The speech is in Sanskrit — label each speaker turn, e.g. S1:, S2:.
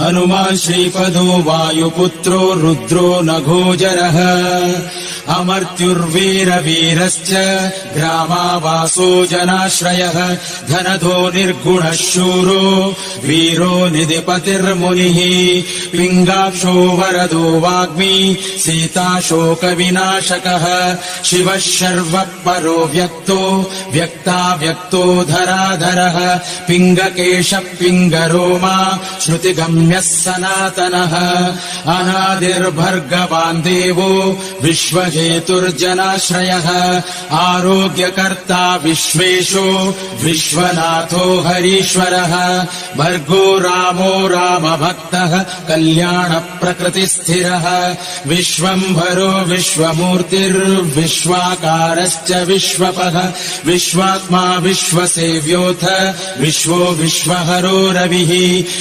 S1: हनुमान् श्रीपदो वायुपुत्रो रुद्रो नघोजरः अमर्त्युर्वीरवीरश्च ग्रामावासो जनाश्रयः धनधो निर्गुणः शूरो वीरो निधिपतिर्मुनिः पिङ्गाक्षो वरदो वाग्मी सीताशोकविनाशकः शिवः शर्वपरो व्यक्तो व्यक्ताव्यक्तो धराधरः पिङ्गकेशः पिङ्गरोमा श्रुतिगम्यः सनातनः अनादिर्भर्गवान् देवो विश्वहेतुर्जनाश्रयः आरोग्यकर्ता विश्वेशो विश्वनाथो हरीश्वरः भर्गो रामो रामभक्तः कल्याणप्रकृतिस्थिरः विश्वम्भरो विश्वमूर्तिर्विश्वाकारश्च विश्वपः विश्वात्मा विश्वसेव्योऽथ विश्वो विश्वहरो रविः